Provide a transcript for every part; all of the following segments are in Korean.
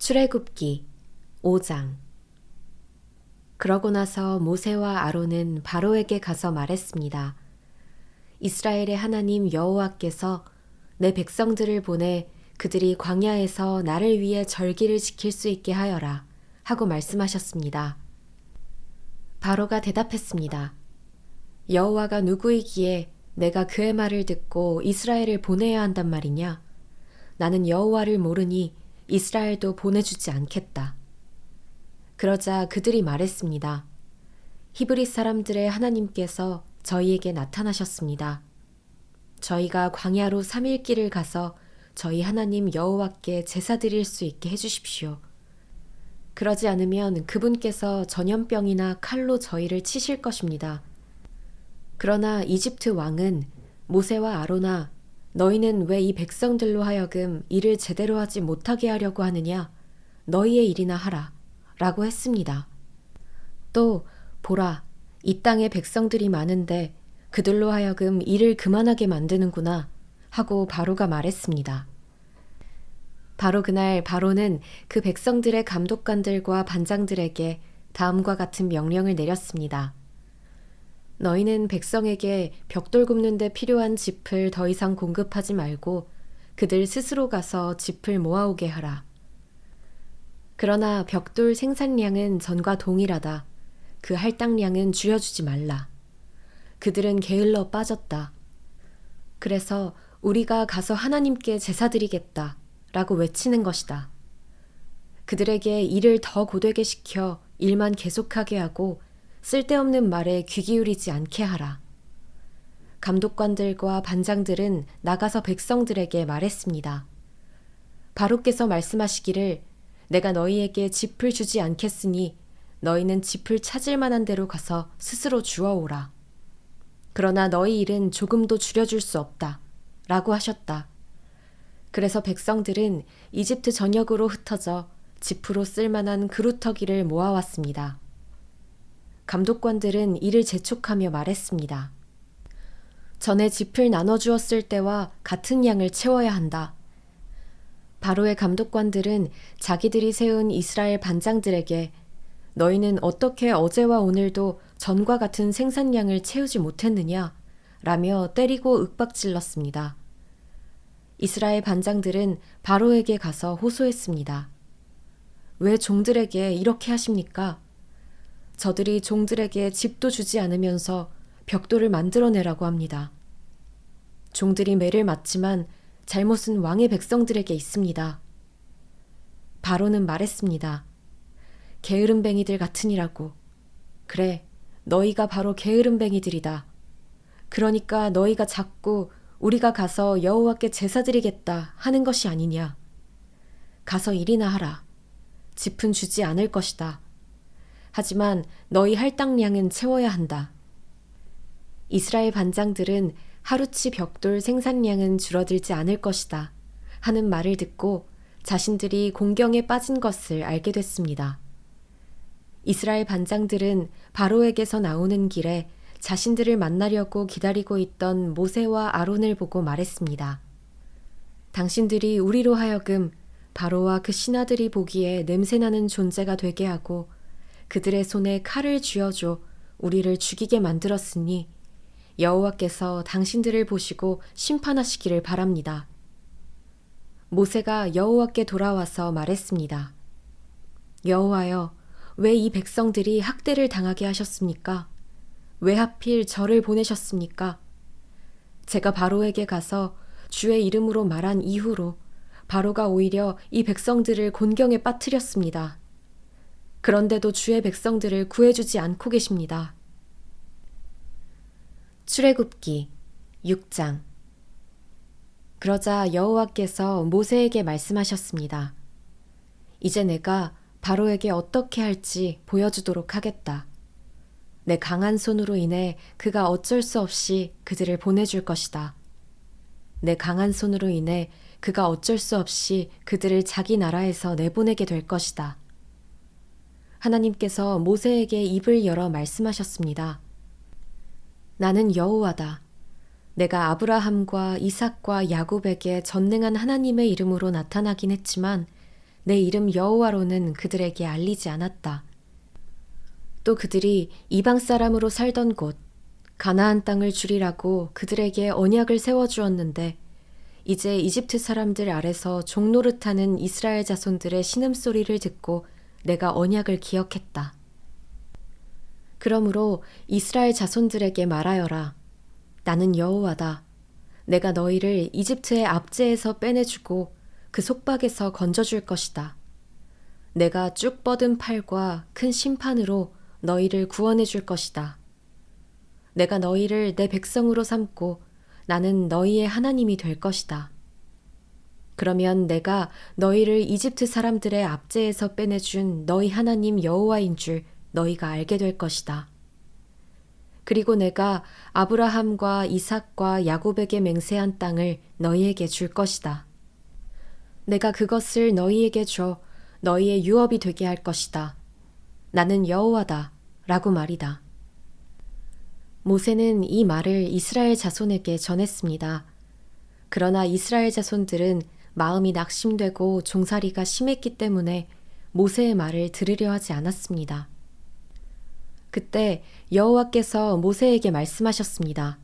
출애굽기 5장. 그러고 나서 모세와 아론은 바로에게 가서 말했습니다. 이스라엘의 하나님 여호와께서 내 백성들을 보내 그들이 광야에서 나를 위해 절기를 지킬 수 있게 하여라 하고 말씀하셨습니다. 바로가 대답했습니다. 여호와가 누구이기에 내가 그의 말을 듣고 이스라엘을 보내야 한단 말이냐? 나는 여호와를 모르니 이스라엘도 보내주지 않겠다. 그러자 그들이 말했습니다. 히브리 사람들의 하나님께서 저희에게 나타나셨습니다. 저희가 광야로 3일 길을 가서 저희 하나님 여호와께 제사 드릴 수 있게 해주십시오. 그러지 않으면 그분께서 전염병이나 칼로 저희를 치실 것입니다. 그러나 이집트 왕은 모세와 아론아, 너희는 왜 이 백성들로 하여금 일을 제대로 하지 못하게 하려고 하느냐? 너희의 일이나 하라. 라고 했습니다. 또 보라, 이 땅에 백성들이 많은데 그들로 하여금 일을 그만하게 만드는구나 하고 바로가 말했습니다. 바로 그날 바로는 그 백성들의 감독관들과 반장들에게 다음과 같은 명령을 내렸습니다. 너희는 백성에게 벽돌 굽는 데 필요한 짚을 더 이상 공급하지 말고 그들 스스로 가서 짚을 모아오게 하라. 그러나 벽돌 생산량은 전과 동일하다. 그 할당량은 줄여주지 말라. 그들은 게을러 빠졌다. 그래서 우리가 가서 하나님께 제사드리겠다 라고 외치는 것이다. 그들에게 일을 더 고되게 시켜 일만 계속하게 하고 쓸데없는 말에 귀 기울이지 않게 하라. 감독관들과 반장들은 나가서 백성들에게 말했습니다. 바로께서 말씀하시기를 내가 너희에게 짚을 주지 않겠으니 너희는 짚을 찾을 만한 데로 가서 스스로 주워오라. 그러나 너희 일은 조금도 줄여줄 수 없다. 라고 하셨다. 그래서 백성들은 이집트 전역으로 흩어져 짚으로 쓸만한 그루터기를 모아왔습니다. 감독관들은 이를 재촉하며 말했습니다. 전에 짚을 나눠주었을 때와 같은 양을 채워야 한다. 바로의 감독관들은 자기들이 세운 이스라엘 반장들에게 너희는 어떻게 어제와 오늘도 전과 같은 생산량을 채우지 못했느냐? 라며 때리고 윽박질렀습니다. 이스라엘 반장들은 바로에게 가서 호소했습니다. 왜 종들에게 이렇게 하십니까? 저들이 종들에게 짚도 주지 않으면서 벽돌을 만들어내라고 합니다. 종들이 매를 맞지만 잘못은 왕의 백성들에게 있습니다. 바로는 말했습니다. 게으름뱅이들 같으니라고. 그래, 너희가 바로 게으름뱅이들이다. 그러니까 너희가 자꾸 우리가 가서 여호와께 제사드리겠다 하는 것이 아니냐. 가서 일이나 하라. 짚은 주지 않을 것이다. 하지만 너희 할당량은 채워야 한다. 이스라엘 반장들은 하루치 벽돌 생산량은 줄어들지 않을 것이다 하는 말을 듣고 자신들이 공경에 빠진 것을 알게 됐습니다. 이스라엘 반장들은 바로에게서 나오는 길에 자신들을 만나려고 기다리고 있던 모세와 아론을 보고 말했습니다. 당신들이 우리로 하여금 바로와 그 신하들이 보기에 냄새나는 존재가 되게 하고 그들의 손에 칼을 쥐어줘 우리를 죽이게 만들었으니 여호와께서 당신들을 보시고 심판하시기를 바랍니다. 모세가 여호와께 돌아와서 말했습니다. 여호와여, 왜 이 백성들이 학대를 당하게 하셨습니까? 왜 하필 저를 보내셨습니까? 제가 바로에게 가서 주의 이름으로 말한 이후로 바로가 오히려 이 백성들을 곤경에 빠뜨렸습니다. 그런데도 주의 백성들을 구해주지 않고 계십니다. 출애굽기 6장. 그러자 여호와께서 모세에게 말씀하셨습니다. 이제 내가 바로에게 어떻게 할지 보여주도록 하겠다. 내 강한 손으로 인해 그가 어쩔 수 없이 그들을 보내줄 것이다. 내 강한 손으로 인해 그가 어쩔 수 없이 그들을 자기 나라에서 내보내게 될 것이다. 하나님께서 모세에게 입을 열어 말씀하셨습니다. 나는 여호와다. 내가 아브라함과 이삭과 야곱에게 전능한 하나님의 이름으로 나타나긴 했지만 내 이름 여호와로는 그들에게 알리지 않았다. 또 그들이 이방 사람으로 살던 곳 가나안 땅을 주리라고 그들에게 언약을 세워주었는데 이제 이집트 사람들 아래서 종노릇하는 이스라엘 자손들의 신음소리를 듣고 내가 언약을 기억했다. 그러므로 이스라엘 자손들에게 말하여라. 나는 여호와다. 내가 너희를 이집트의 압제에서 빼내주고 그 속박에서 건져줄 것이다. 내가 쭉 뻗은 팔과 큰 심판으로 너희를 구원해 줄 것이다. 내가 너희를 내 백성으로 삼고 나는 너희의 하나님이 될 것이다. 그러면 내가 너희를 이집트 사람들의 압제에서 빼내준 너희 하나님 여호와인 줄 너희가 알게 될 것이다. 그리고 내가 아브라함과 이삭과 야곱에게 맹세한 땅을 너희에게 줄 것이다. 내가 그것을 너희에게 줘 너희의 유업이 되게 할 것이다. 나는 여호와다 라고 말이다. 모세는 이 말을 이스라엘 자손에게 전했습니다. 그러나 이스라엘 자손들은 마음이 낙심되고 종살이가 심했기 때문에 모세의 말을 들으려 하지 않았습니다. 그때 여호와께서 모세에게 말씀하셨습니다.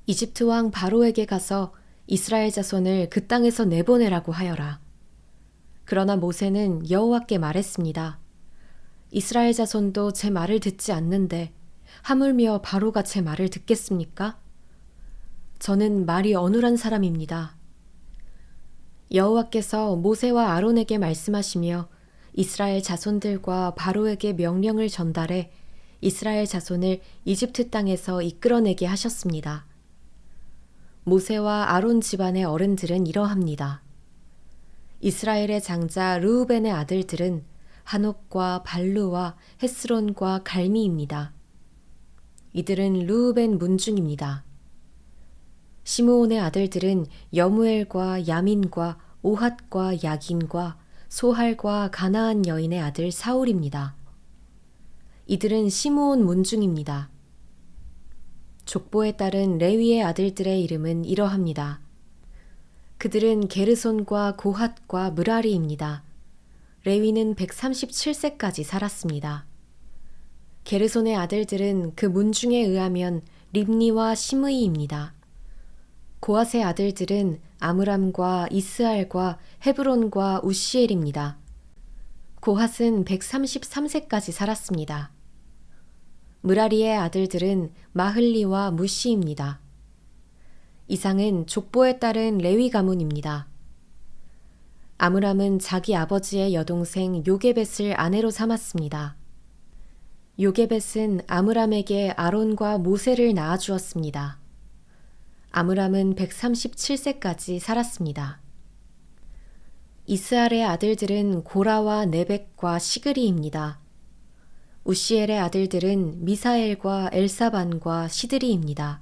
이집트 왕 바로에게 가서 이스라엘 자손을 그 땅에서 내보내라고 하여라. 그러나 모세는 여호와께 말했습니다. 이스라엘 자손도 제 말을 듣지 않는데 하물며 바로가 제 말을 듣겠습니까? 저는 말이 어눌한 사람입니다. 여호와께서 모세와 아론에게 말씀하시며 이스라엘 자손들과 바로에게 명령을 전달해 이스라엘 자손을 이집트 땅에서 이끌어내게 하셨습니다. 모세와 아론 집안의 어른들은 이러합니다. 이스라엘의 장자 르우벤의 아들들은 한옥과 발루와 헤스론과 갈미입니다. 이들은 르우벤 문중입니다. 시므온의 아들들은 여무엘과 야민과 오핫과 야긴과 소할과 가나안 여인의 아들 사울입니다. 이들은 시므온 문중입니다. 족보에 따른 레위의 아들들의 이름은 이러합니다. 그들은 게르손과 고핫과 므라리입니다. 레위는 137세까지 살았습니다. 게르손의 아들들은 그 문중에 의하면 립니와 시므이입니다. 고핫의 아들들은 아므람과 이스알과 헤브론과 우시엘입니다. 고핫은 133세까지 살았습니다. 므라리의 아들들은 마흘리와 무시입니다. 이상은 족보에 따른 레위 가문입니다. 아므람은 자기 아버지의 여동생 요게벳을 아내로 삼았습니다. 요게벳은 아므람에게 아론과 모세를 낳아주었습니다. 아므람은 137세까지 살았습니다. 이스알의 아들들은 고라와 네벡과 시그리입니다. 우시엘의 아들들은 미사엘과 엘사반과 시드리입니다.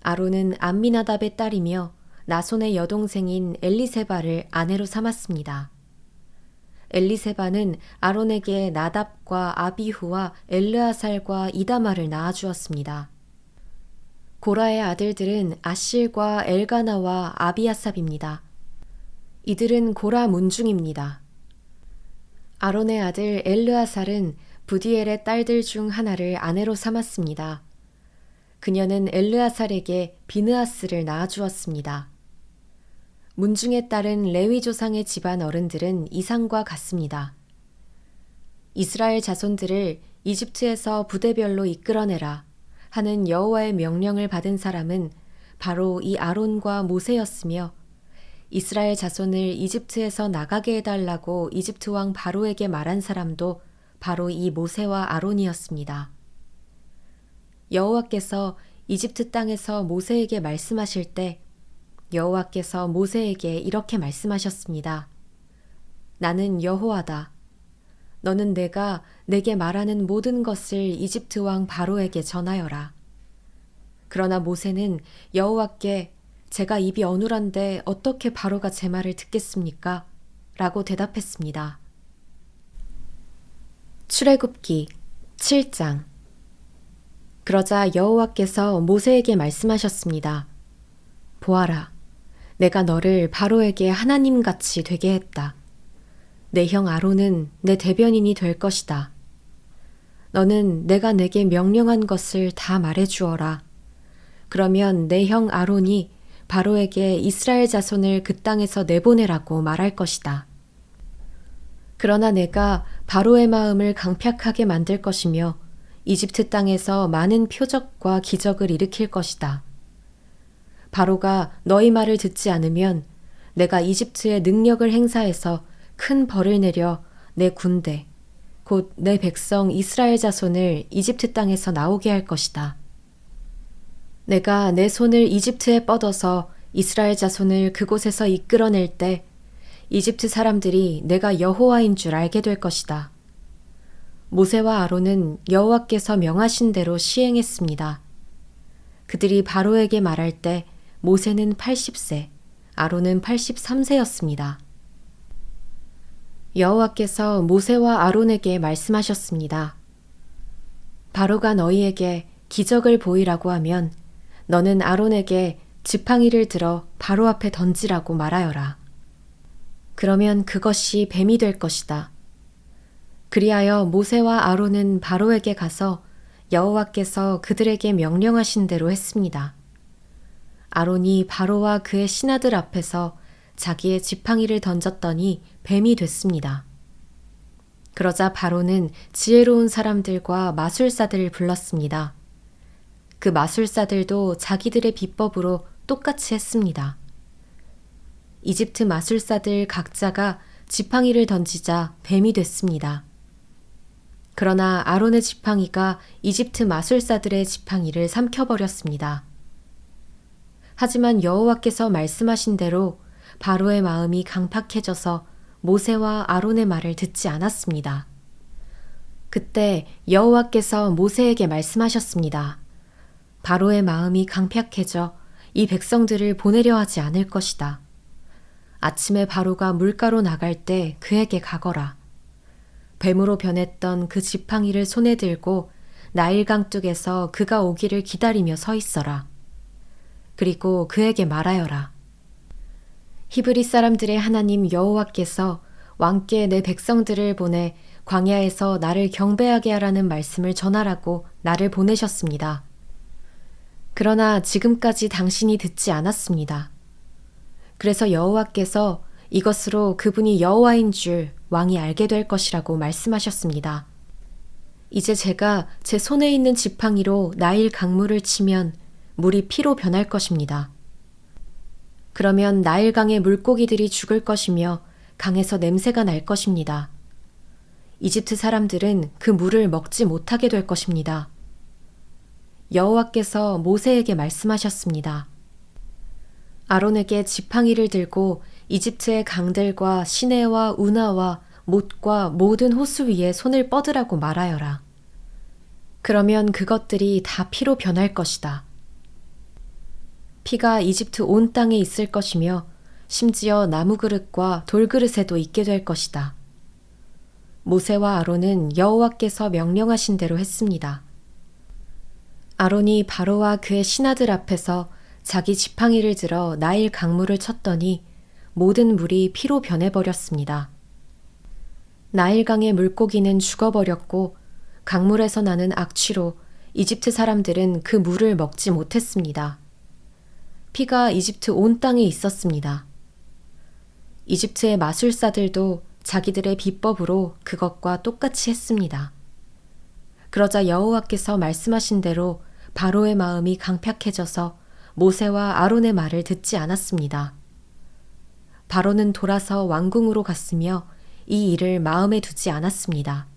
아론은 암미나답의 딸이며 나손의 여동생인 엘리세바를 아내로 삼았습니다. 엘리세바는 아론에게 나답과 아비후와 엘르아살과 이다마를 낳아주었습니다. 고라의 아들들은 아실과 엘가나와 아비아삽입니다. 이들은 고라 문중입니다. 아론의 아들 엘르아살은 부디엘의 딸들 중 하나를 아내로 삼았습니다. 그녀는 엘르아살에게 비느하스를 낳아주었습니다. 문중에 따른 레위 조상의 집안 어른들은 이상과 같습니다. 이스라엘 자손들을 이집트에서 부대별로 이끌어내라 하는 여호와의 명령을 받은 사람은 바로 이 아론과 모세였으며 이스라엘 자손을 이집트에서 나가게 해달라고 이집트 왕 바로에게 말한 사람도 바로 이 모세와 아론이었습니다. 여호와께서 이집트 땅에서 모세에게 말씀하실 때 여호와께서 모세에게 이렇게 말씀하셨습니다. 나는 여호와다. 너는 내가 내게 말하는 모든 것을 이집트 왕 바로에게 전하여라. 그러나 모세는 여호와께 제가 입이 어눌한데 어떻게 바로가 제 말을 듣겠습니까? 라고 대답했습니다. 출애굽기 7장. 그러자 여호와께서 모세에게 말씀하셨습니다. 보아라, 내가 너를 바로에게 하나님같이 되게 했다. 내 형 아론은 내 대변인이 될 것이다. 너는 내가 내게 명령한 것을 다 말해 주어라. 그러면 내 형 아론이 바로에게 이스라엘 자손을 그 땅에서 내보내라고 말할 것이다. 그러나 내가 바로의 마음을 강팍하게 만들 것이며 이집트 땅에서 많은 표적과 기적을 일으킬 것이다. 바로가 너희 말을 듣지 않으면 내가 이집트의 능력을 행사해서 큰 벌을 내려 내 군대, 곧 내 백성 이스라엘 자손을 이집트 땅에서 나오게 할 것이다. 내가 내 손을 이집트에 뻗어서 이스라엘 자손을 그곳에서 이끌어낼 때 이집트 사람들이 내가 여호와인 줄 알게 될 것이다. 모세와 아론은 여호와께서 명하신 대로 시행했습니다. 그들이 바로에게 말할 때 모세는 80세, 아론은 83세였습니다. 여호와께서 모세와 아론에게 말씀하셨습니다. 바로가 너희에게 기적을 보이라고 하면 너는 아론에게 지팡이를 들어 바로 앞에 던지라고 말하여라. 그러면 그것이 뱀이 될 것이다. 그리하여 모세와 아론은 바로에게 가서 여호와께서 그들에게 명령하신 대로 했습니다. 아론이 바로와 그의 신하들 앞에서 자기의 지팡이를 던졌더니 뱀이 됐습니다. 그러자 바로는 지혜로운 사람들과 마술사들을 불렀습니다. 그 마술사들도 자기들의 비법으로 똑같이 했습니다. 이집트 마술사들 각자가 지팡이를 던지자 뱀이 됐습니다. 그러나 아론의 지팡이가 이집트 마술사들의 지팡이를 삼켜버렸습니다. 하지만 여호와께서 말씀하신 대로 바로의 마음이 강팍해져서 모세와 아론의 말을 듣지 않았습니다. 그때 여호와께서 모세에게 말씀하셨습니다. 바로의 마음이 강팍해져 이 백성들을 보내려 하지 않을 것이다. 아침에 바로가 물가로 나갈 때 그에게 가거라. 뱀으로 변했던 그 지팡이를 손에 들고 나일 강둑에서 그가 오기를 기다리며 서 있어라. 그리고 그에게 말하여라. 히브리 사람들의 하나님 여호와께서 왕께 내 백성들을 보내 광야에서 나를 경배하게 하라는 말씀을 전하라고 나를 보내셨습니다. 그러나 지금까지 당신이 듣지 않았습니다. 그래서 여호와께서 이것으로 그분이 여호와인 줄 왕이 알게 될 것이라고 말씀하셨습니다. 이제 제가 제 손에 있는 지팡이로 나일 강물을 치면 물이 피로 변할 것입니다. 그러면 나일강의 물고기들이 죽을 것이며 강에서 냄새가 날 것입니다. 이집트 사람들은 그 물을 먹지 못하게 될 것입니다. 여호와께서 모세에게 말씀하셨습니다. 아론에게 지팡이를 들고 이집트의 강들과 시내와 운하와 못과 모든 호수 위에 손을 뻗으라고 말하여라. 그러면 그것들이 다 피로 변할 것이다. 피가 이집트 온 땅에 있을 것이며 심지어 나무 그릇과 돌 그릇에도 있게 될 것이다. 모세와 아론은 여호와께서 명령하신 대로 했습니다. 아론이 바로와 그의 신하들 앞에서 자기 지팡이를 들어 나일 강물을 쳤더니 모든 물이 피로 변해버렸습니다. 나일강의 물고기는 죽어버렸고 강물에서 나는 악취로 이집트 사람들은 그 물을 먹지 못했습니다. 피가 이집트 온 땅에 있었습니다. 이집트의 마술사들도 자기들의 비법으로 그것과 똑같이 했습니다. 그러자 여호와께서 말씀하신 대로 바로의 마음이 강팍해져서 모세와 아론의 말을 듣지 않았습니다. 바로는 돌아서 왕궁으로 갔으며 이 일을 마음에 두지 않았습니다.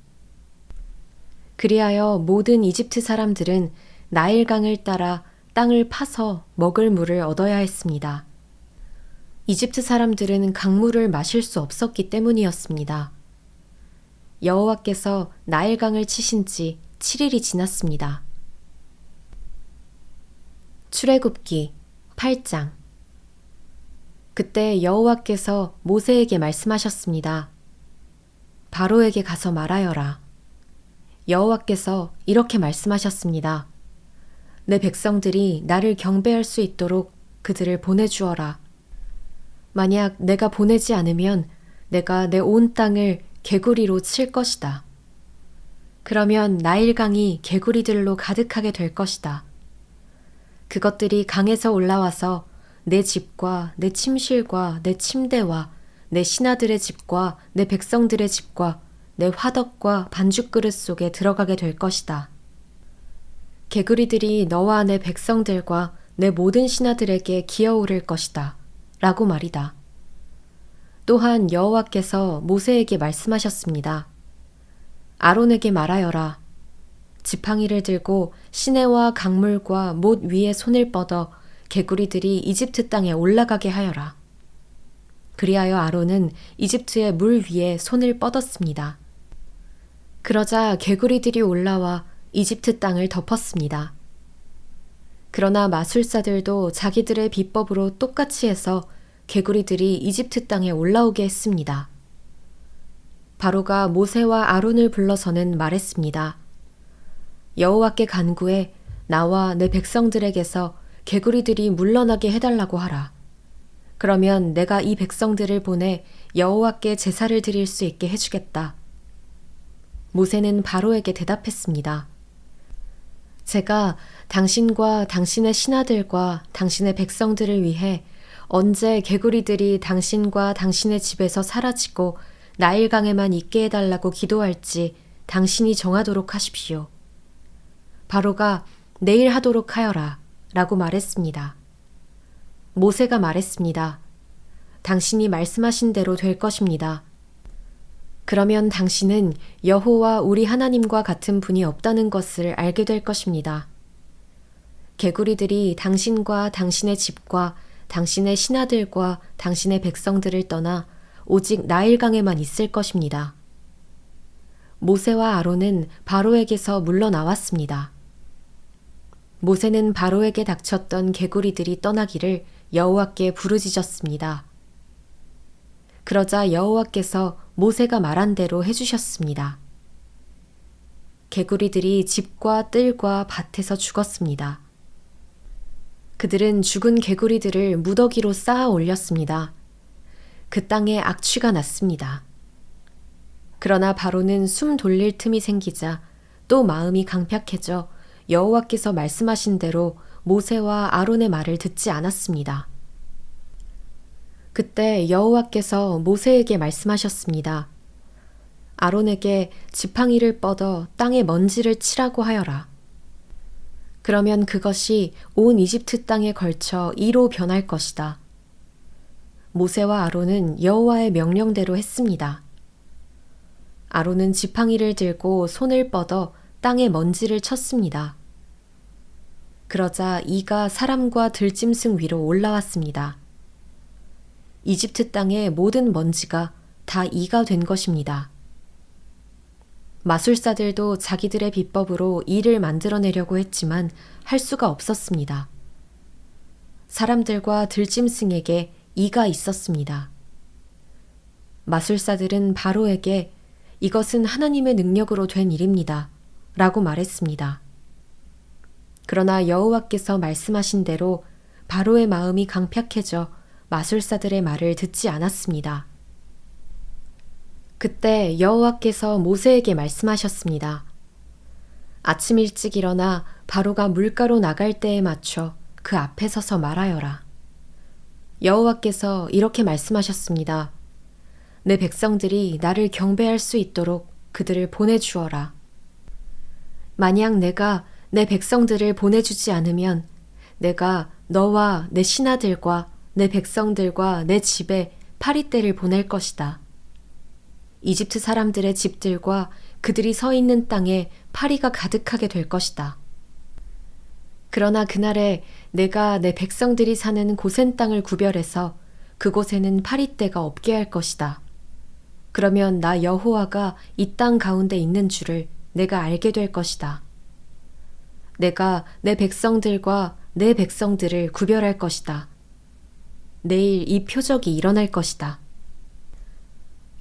그리하여 모든 이집트 사람들은 나일강을 따라 땅을 파서 먹을 물을 얻어야 했습니다. 이집트 사람들은 강물을 마실 수 없었기 때문이었습니다. 여호와께서 나일강을 치신 지 7일이 지났습니다. 출애굽기 8장. 그때 여호와께서 모세에게 말씀하셨습니다. 바로에게 가서 말하여라. 여호와께서 이렇게 말씀하셨습니다. 내 백성들이 나를 경배할 수 있도록 그들을 보내주어라. 만약 내가 보내지 않으면 내가 내 온 땅을 개구리로 칠 것이다. 그러면 나일강이 개구리들로 가득하게 될 것이다. 그것들이 강에서 올라와서 내 집과 내 침실과 내 침대와 내 신하들의 집과 내 백성들의 집과 내 화덕과 반죽그릇 속에 들어가게 될 것이다. 개구리들이 너와 내 백성들과 내 모든 신하들에게 기어오를 것이다. 라고 말이다. 또한 여호와께서 모세에게 말씀하셨습니다. 아론에게 말하여라. 지팡이를 들고 시내와 강물과 못 위에 손을 뻗어 개구리들이 이집트 땅에 올라가게 하여라. 그리하여 아론은 이집트의 물 위에 손을 뻗었습니다. 그러자 개구리들이 올라와 이집트 땅을 덮었습니다. 그러나 마술사들도 자기들의 비법으로 똑같이 해서 개구리들이 이집트 땅에 올라오게 했습니다. 바로가 모세와 아론을 불러서는 말했습니다. 여호와께 간구해 나와 내 백성들에게서 개구리들이 물러나게 해달라고 하라. 그러면 내가 이 백성들을 보내 여호와께 제사를 드릴 수 있게 해주겠다. 모세는 바로에게 대답했습니다. 제가 당신과 당신의 신하들과 당신의 백성들을 위해 언제 개구리들이 당신과 당신의 집에서 사라지고 나일강에만 있게 해달라고 기도할지 당신이 정하도록 하십시오. 바로가 내일 하도록 하여라 라고 말했습니다. 모세가 말했습니다. 당신이 말씀하신 대로 될 것입니다. 그러면 당신은 여호와 우리 하나님과 같은 분이 없다는 것을 알게 될 것입니다. 개구리들이 당신과 당신의 집과 당신의 신하들과 당신의 백성들을 떠나 오직 나일강에만 있을 것입니다. 모세와 아론은 바로에게서 물러나왔습니다. 모세는 바로에게 닥쳤던 개구리들이 떠나기를 여호와께 부르짖었습니다. 그러자 여호와께서 모세가 말한 대로 해주셨습니다. 개구리들이 집과 뜰과 밭에서 죽었습니다. 그들은 죽은 개구리들을 무더기로 쌓아 올렸습니다. 그 땅에 악취가 났습니다. 그러나 바로는 숨 돌릴 틈이 생기자 또 마음이 강팍해져 여호와께서 말씀하신 대로 모세와 아론의 말을 듣지 않았습니다. 그때 여호와께서 모세에게 말씀하셨습니다. 아론에게 지팡이를 뻗어 땅에 먼지를 치라고 하여라. 그러면 그것이 온 이집트 땅에 걸쳐 이로 변할 것이다. 모세와 아론은 여호와의 명령대로 했습니다. 아론은 지팡이를 들고 손을 뻗어 땅에 먼지를 쳤습니다. 그러자 이가 사람과 들짐승 위로 올라왔습니다. 이집트 땅의 모든 먼지가 다 이가 된 것입니다. 마술사들도 자기들의 비법으로 이를 만들어내려고 했지만 할 수가 없었습니다. 사람들과 들짐승에게 이가 있었습니다. 마술사들은 바로에게 이것은 하나님의 능력으로 된 일입니다. 라고 말했습니다. 그러나 여호와께서 말씀하신 대로 바로의 마음이 강팍해져 마술사들의 말을 듣지 않았습니다. 그때 여호와께서 모세에게 말씀하셨습니다. 아침 일찍 일어나 바로가 물가로 나갈 때에 맞춰 그 앞에 서서 말하여라. 여호와께서 이렇게 말씀하셨습니다. 내 백성들이 나를 경배할 수 있도록 그들을 보내주어라. 만약 내가 내 백성들을 보내주지 않으면 내가 너와 내 신하들과 내 백성들과 내 집에 파리떼를 보낼 것이다. 이집트 사람들의 집들과 그들이 서 있는 땅에 파리가 가득하게 될 것이다. 그러나 그날에 내가 내 백성들이 사는 고센 땅을 구별해서 그곳에는 파리떼가 없게 할 것이다. 그러면 나 여호와가 이 땅 가운데 있는 줄을 내가 알게 될 것이다. 내가 내 백성들과 내 백성들을 구별할 것이다. 내일 이 표적이 일어날 것이다.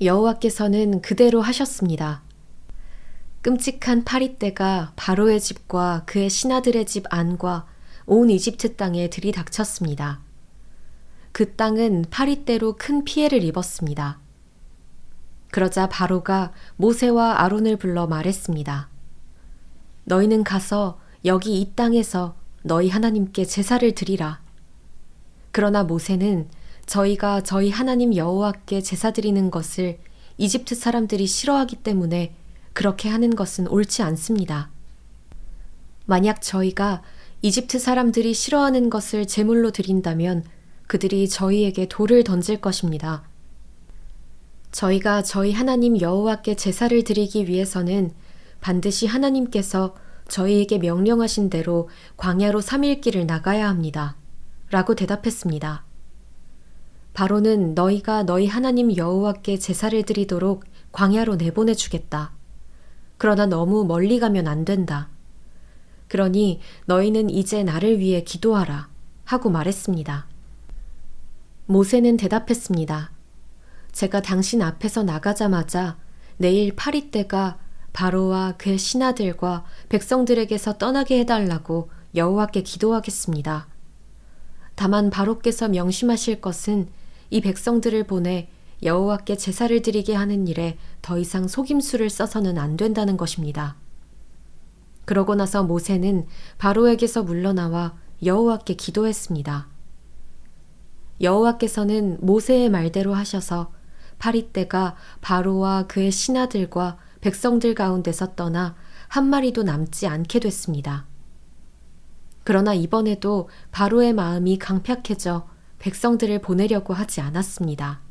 여호와께서는 그대로 하셨습니다. 끔찍한 파리떼가 바로의 집과 그의 신하들의 집 안과 온 이집트 땅에 들이닥쳤습니다. 그 땅은 파리떼로 큰 피해를 입었습니다. 그러자 바로가 모세와 아론을 불러 말했습니다. 너희는 가서 여기 이 땅에서 너희 하나님께 제사를 드리라. 그러나 모세는 저희가 저희 하나님 여호와께 제사 드리는 것을 이집트 사람들이 싫어하기 때문에 그렇게 하는 것은 옳지 않습니다. 만약 저희가 이집트 사람들이 싫어하는 것을 제물로 드린다면 그들이 저희에게 돌을 던질 것입니다. 저희가 저희 하나님 여호와께 제사를 드리기 위해서는 반드시 하나님께서 저희에게 명령하신 대로 광야로 3일 길을 나가야 합니다. 라고 대답했습니다. 바로는 너희가 너희 하나님 여호와께 제사를 드리도록 광야로 내보내주겠다. 그러나 너무 멀리 가면 안 된다. 그러니 너희는 이제 나를 위해 기도하라. 하고 말했습니다. 모세는 대답했습니다. 제가 당신 앞에서 나가자마자 내일 파리떼가 바로와 그의 신하들과 백성들에게서 떠나게 해달라고 여호와께 기도하겠습니다. 다만 바로께서 명심하실 것은 이 백성들을 보내 여호와께 제사를 드리게 하는 일에 더 이상 속임수를 써서는 안 된다는 것입니다. 그러고 나서 모세는 바로에게서 물러나와 여호와께 기도했습니다. 여호와께서는 모세의 말대로 하셔서 파리떼가 바로와 그의 신하들과 백성들 가운데서 떠나 한 마리도 남지 않게 됐습니다. 그러나 이번에도 바로의 마음이 강팍해져 백성들을 보내려고 하지 않았습니다.